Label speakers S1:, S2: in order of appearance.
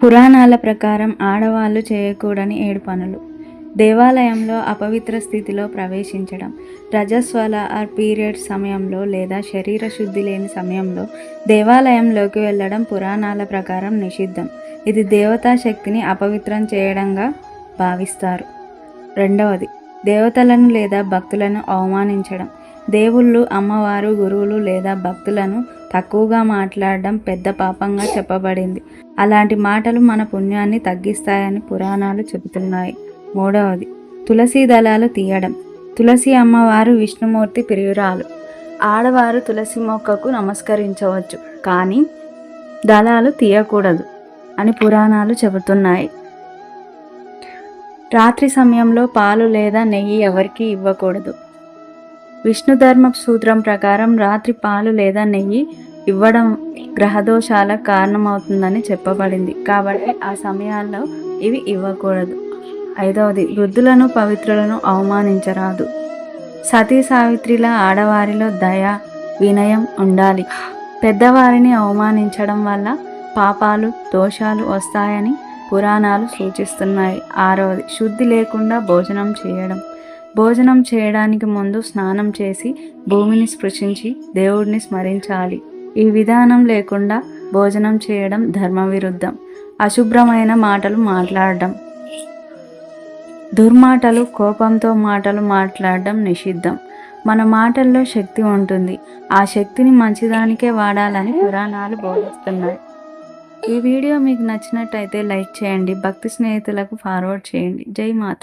S1: పురాణాల ప్రకారం ఆడవాళ్ళు చేయకూడని 7 పనులు. దేవాలయంలో అపవిత్ర స్థితిలో ప్రవేశించడం, రజస్వల పీరియడ్స్ సమయంలో లేదా శరీర శుద్ధి లేని సమయంలో దేవాలయంలోకి వెళ్ళడం పురాణాల ప్రకారం నిషిద్ధం. ఇది దేవతా శక్తిని అపవిత్రం చేయడంగా భావిస్తారు. రెండవది, దేవతలను లేదా భక్తులను అవమానించడం. దేవుళ్ళు, అమ్మవారు, గురువులు లేదా భక్తులను తక్కువగా మాట్లాడడం పెద్ద పాపంగా చెప్పబడింది. అలాంటి మాటలు మన పుణ్యాన్ని తగ్గిస్తాయని పురాణాలు చెబుతున్నాయి. మూడవది, తులసి దళాలు తీయడం. తులసి అమ్మవారు విష్ణుమూర్తి ప్రియురాలు. ఆడవారు తులసి మొక్కకు నమస్కరించవచ్చు, కానీ దళాలు తీయకూడదు అని పురాణాలు చెబుతున్నాయి. రాత్రి సమయంలో పాలు లేదా నెయ్యి ఎవరికీ ఇవ్వకూడదు. విష్ణు ధర్మ సూత్రం ప్రకారం రాత్రి పాలు లేదా నెయ్యి ఇవ్వడం గ్రహదోషాలకు కారణమవుతుందని చెప్పబడింది, కాబట్టి ఆ సమయాల్లో ఇవి ఇవ్వకూడదు. ఐదవది, వృద్ధులను పవిత్రులను అవమానించరాదు. సతీ సావిత్రిల ఆడవారిలో దయ, వినయం ఉండాలి. పెద్దవారిని అవమానించడం వల్ల పాపాలు, దోషాలు వస్తాయని పురాణాలు సూచిస్తున్నాయి. ఆరవది, శుద్ధి లేకుండా భోజనం చేయడం. భోజనం చేయడానికి ముందు స్నానం చేసి భూమిని స్పృశించి దేవుడిని స్మరించాలి. ఈ విధానం లేకుండా భోజనం చేయడం ధర్మ విరుద్ధం. అశుభ్రమైన మాటలు మాట్లాడడం. దుర్మాటలు, కోపంతో మాటలు మాట్లాడడం నిషిద్ధం. మన మాటల్లో శక్తి ఉంటుంది. ఆ శక్తిని మంచిదానికే వాడాలని పురాణాలు బోధిస్తున్నాయి. ఈ వీడియో మీకు నచ్చినట్టయితే లైక్ చేయండి, భక్తి స్నేహితులకు ఫార్వర్డ్ చేయండి. జై మాత.